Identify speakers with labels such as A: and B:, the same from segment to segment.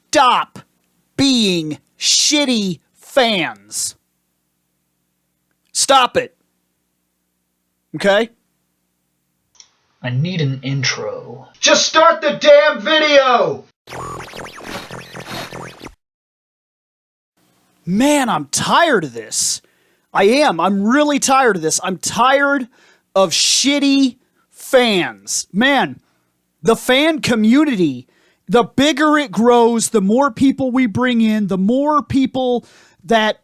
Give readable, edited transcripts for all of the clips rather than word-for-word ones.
A: stop being shitty fans. Stop it. Okay?
B: I need an intro.
C: Just start the damn video!
A: Man, I'm tired of this. I am. I'm really tired of this. I'm tired of shitty fans. Man, the fan community, the bigger it grows, the more people we bring in, the more people that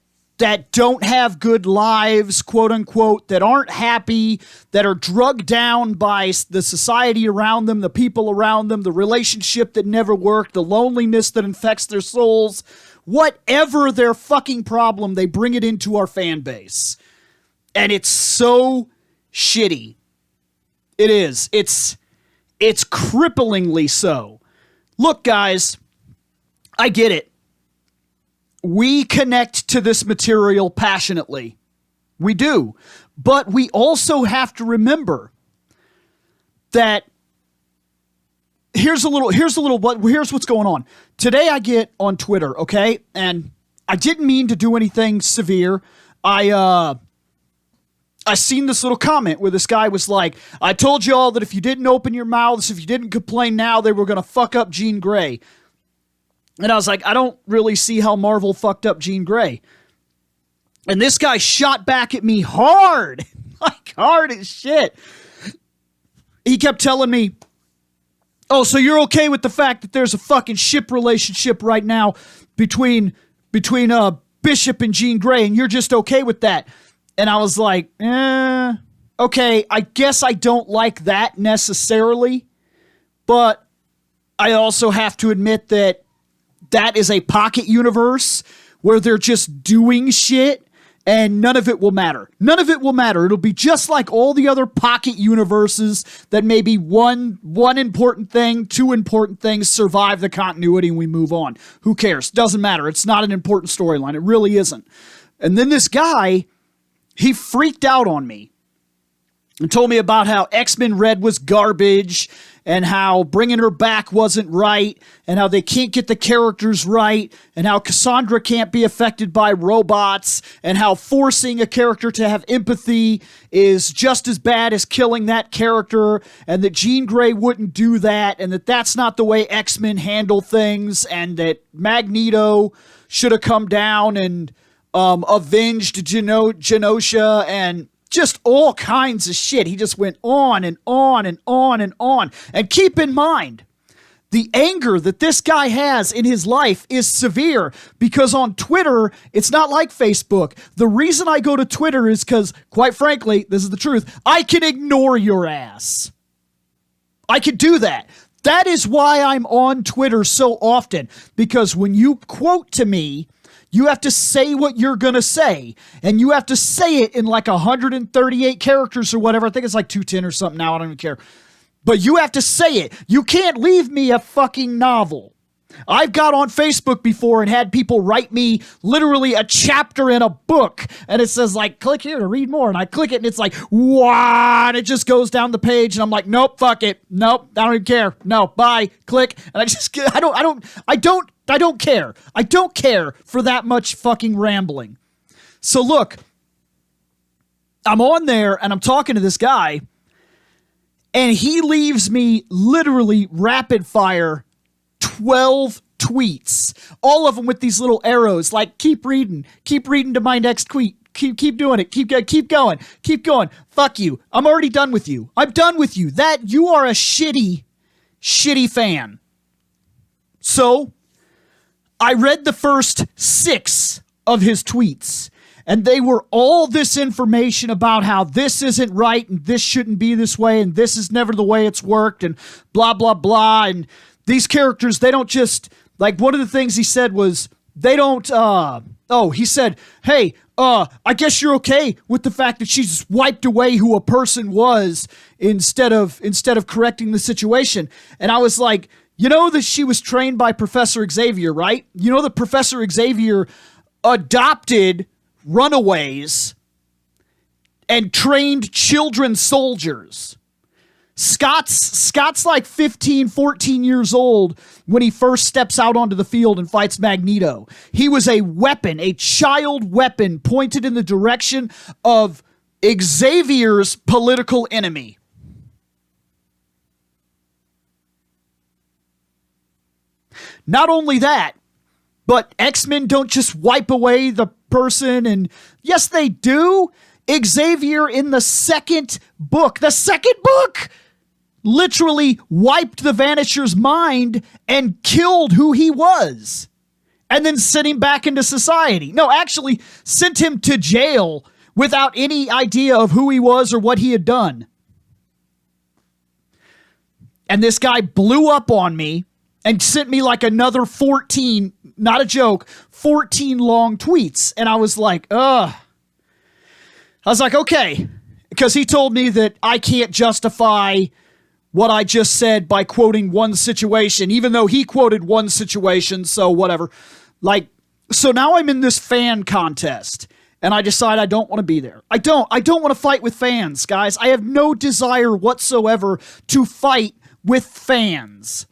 A: don't have good lives, quote unquote, that aren't happy, that are drugged down by the society around them, the people around them, the relationship that never worked, the loneliness that infects their souls, whatever their fucking problem, they bring it into our fan base. And it's so shitty. It is. It's cripplingly so. Look, guys, I get it. We connect to this material passionately. We do. But we also have to remember that here's what's going on. Today I get on Twitter, okay? And I didn't mean to do anything severe. I seen this little comment where this guy was like, I told you all that if you didn't open your mouths, if you didn't complain now, they were going to fuck up Jean Grey. And I was like, I don't really see how Marvel fucked up Jean Grey. And this guy shot back at me hard. Like, hard as shit. He kept telling me, oh, so you're okay with the fact that there's a fucking ship relationship right now between Bishop and Jean Grey, and you're just okay with that? And I was like, okay, I guess I don't like that necessarily, but I also have to admit that is a pocket universe where they're just doing shit and none of it will matter. None of it will matter. It'll be just like all the other pocket universes that maybe one important thing, two important things survive the continuity and we move on. Who cares? Doesn't matter. It's not an important storyline. It really isn't. And then this guy, he freaked out on me and told me about how X-Men Red was garbage and how bringing her back wasn't right and how they can't get the characters right and how Cassandra can't be affected by robots and how forcing a character to have empathy is just as bad as killing that character and that Jean Grey wouldn't do that and that that's not the way X-Men handle things and that Magneto should have come down and avenged Genosha and just all kinds of shit. He just went on and on and on and on. And keep in mind, the anger that this guy has in his life is severe because on Twitter, it's not like Facebook. The reason I go to Twitter is because, quite frankly, this is the truth, I can ignore your ass. I can do that. That is why I'm on Twitter so often, because when you quote to me, you have to say what you're going to say, and you have to say it in like 138 characters or whatever. I think it's like 210 or something now. I don't even care. But you have to say it. You can't leave me a fucking novel. I've got on Facebook before and had people write me literally a chapter in a book, and it says like, click here to read more, and I click it, and it's like, wow, and it just goes down the page, and I'm like, nope, fuck it. Nope, I don't even care. No, bye, click, and I don't care. I don't care for that much fucking rambling. So look, I'm on there and I'm talking to this guy and he leaves me literally rapid fire 12 tweets, all of them with these little arrows like keep reading to my next tweet. Keep doing it. Keep going. Fuck you. I'm already done with you. I'm done with you. That you are a shitty fan. So I read the first 6 of his tweets, and they were all this information about how this isn't right, and this shouldn't be this way, and this is never the way it's worked, and blah, blah, blah. And these characters, they don't just, like, one of the things he said was, they don't, he said, hey, I guess you're okay with the fact that she's wiped away who a person was instead of correcting the situation. And I was like, you know that she was trained by Professor Xavier, right? You know that Professor Xavier adopted runaways and trained children soldiers. Scott's like 15, 14 years old when he first steps out onto the field and fights Magneto. He was a weapon, a child weapon pointed in the direction of Xavier's political enemy. Not only that, but X-Men don't just wipe away the person, and yes, they do. Xavier in the second book, literally wiped the Vanisher's mind and killed who he was, and then sent him back into society. No, actually sent him to jail without any idea of who he was or what he had done. And this guy blew up on me and sent me like another 14, not a joke, 14 long tweets. And I was like, ugh. I was like, okay, because he told me that I can't justify what I just said by quoting one situation, even though he quoted one situation, so whatever. Like, so now I'm in this fan contest, and I decide I don't want to be there. I don't want to fight with fans, guys. I have no desire whatsoever to fight with fans.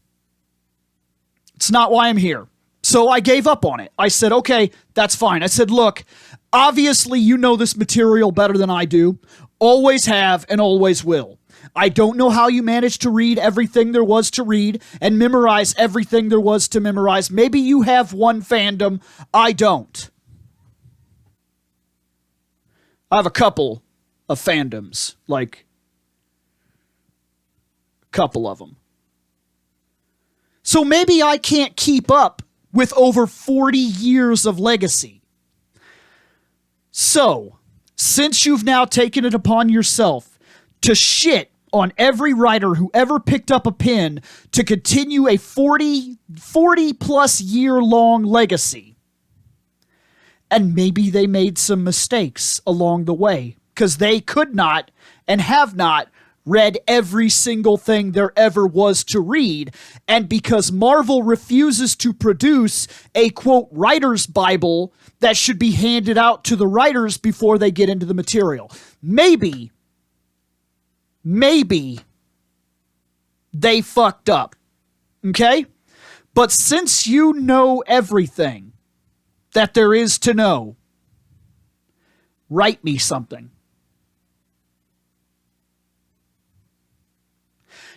A: It's not why I'm here. So I gave up on it. I said, okay, that's fine. I said, look, obviously you know this material better than I do. Always have and always will. I don't know how you managed to read everything there was to read and memorize everything there was to memorize. Maybe you have one fandom. I don't. I have a couple of fandoms, like a couple of them. So maybe I can't keep up with over 40 years of legacy. So, since you've now taken it upon yourself to shit on every writer who ever picked up a pen to continue a 40 plus year long legacy, and maybe they made some mistakes along the way because they could not and have not read every single thing there ever was to read, and because Marvel refuses to produce a, quote, writer's Bible that should be handed out to the writers before they get into the material. Maybe they fucked up, okay? But since you know everything that there is to know, write me something.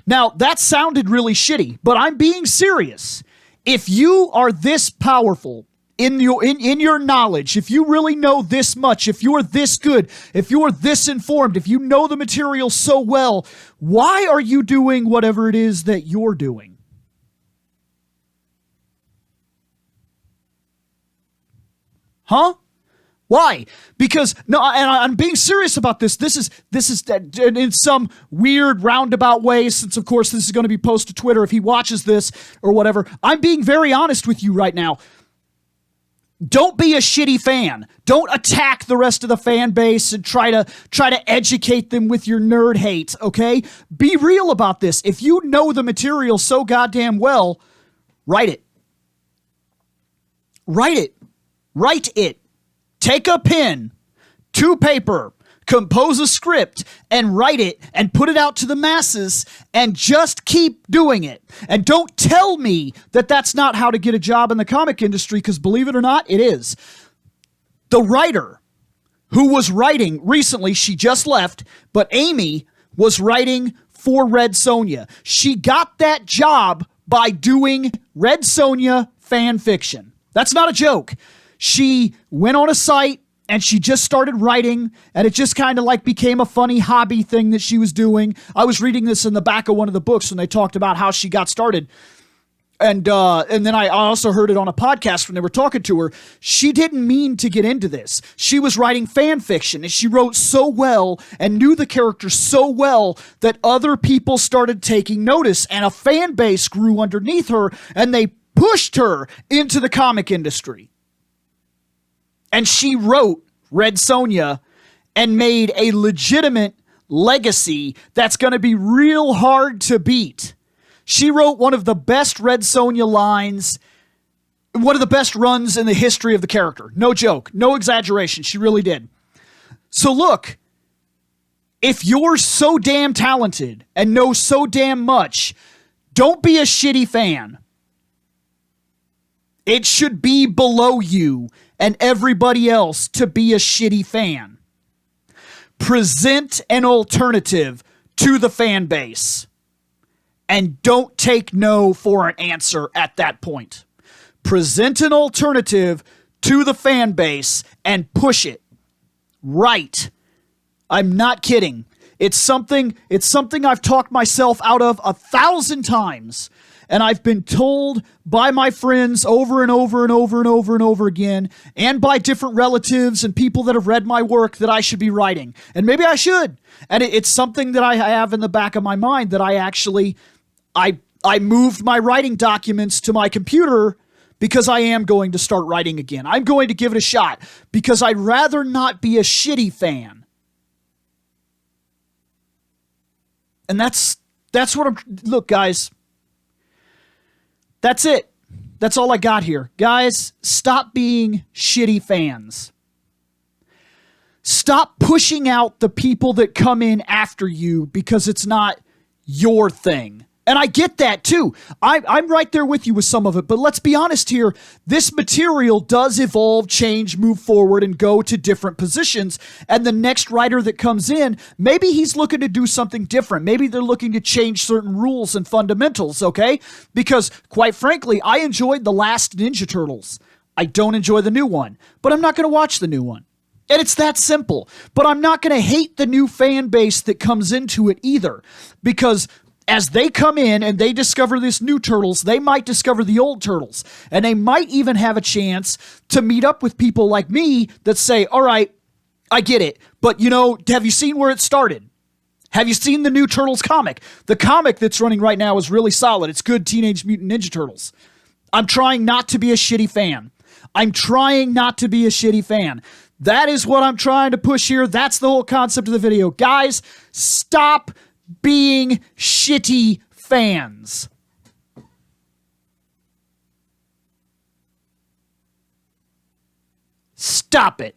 A: Now, that sounded really shitty, but I'm being serious. If you are this powerful in your knowledge, if you really know this much, if you're this good, if you're this informed, if you know the material so well, why are you doing whatever it is that you're doing? Huh? Why? Because, no, and I'm being serious about this. This is in some weird roundabout way, since, of course, this is going to be posted to Twitter if he watches this or whatever. I'm being very honest with you right now. Don't be a shitty fan. Don't attack the rest of the fan base and try to educate them with your nerd hate, okay? Be real about this. If you know the material so goddamn well, write it. Write it. Write it. Take a pen to paper, compose a script, and write it and put it out to the masses and just keep doing it. And don't tell me that that's not how to get a job in the comic industry, because believe it or not, it is. The writer who was writing recently, she just left, but Amy was writing for Red Sonja. She got that job by doing Red Sonja fan fiction. That's not a joke. She went on a site and she just started writing, and it just kind of like became a funny hobby thing that she was doing. I was reading this in the back of one of the books when they talked about how she got started. And then I also heard it on a podcast when they were talking to her. She didn't mean to get into this. She was writing fan fiction, and she wrote so well and knew the characters so well that other people started taking notice, and a fan base grew underneath her, and they pushed her into the comic industry. And she wrote Red Sonja and made a legitimate legacy that's going to be real hard to beat. She wrote one of the best Red Sonja lines, one of the best runs in the history of the character. No joke, no exaggeration. She really did. So look, If you're so damn talented and know so damn much, don't be a shitty fan. It should be below you and everybody else to be a shitty fan. Present an alternative to the fan base. And don't take no for an answer at that point. Present an alternative to the fan base and push it. Right. I'm not kidding. It's something I've talked myself out of 1,000 times. And I've been told by my friends over and over and over and over and over again, and by different relatives and people that have read my work, that I should be writing. And maybe I should. And it's something that I have in the back of my mind that I moved my writing documents to my computer because I am going to start writing again. I'm going to give it a shot because I'd rather not be a shitty fan. And that's what I'm... Look, guys. That's it. That's all I got here. Guys, stop being shitty fans. Stop pushing out the people that come in after you because it's not your thing. And I get that too. I'm right there with you with some of it. But let's be honest here. This material does evolve, change, move forward, and go to different positions. And the next writer that comes in, maybe he's looking to do something different. Maybe they're looking to change certain rules and fundamentals, okay? Because, quite frankly, I enjoyed the last Ninja Turtles. I don't enjoy the new one. But I'm not going to watch the new one. And it's that simple. But I'm not going to hate the new fan base that comes into it either. Because as they come in and they discover this new Turtles, they might discover the old Turtles. And they might even have a chance to meet up with people like me that say, all right, I get it. But, have you seen where it started? Have you seen the new Turtles comic? The comic that's running right now is really solid. It's good Teenage Mutant Ninja Turtles. I'm trying not to be a shitty fan. That is what I'm trying to push here. That's the whole concept of the video. Guys, stop being shitty fans. Stop it.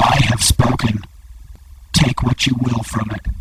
D: I have spoken. Take what you will from it.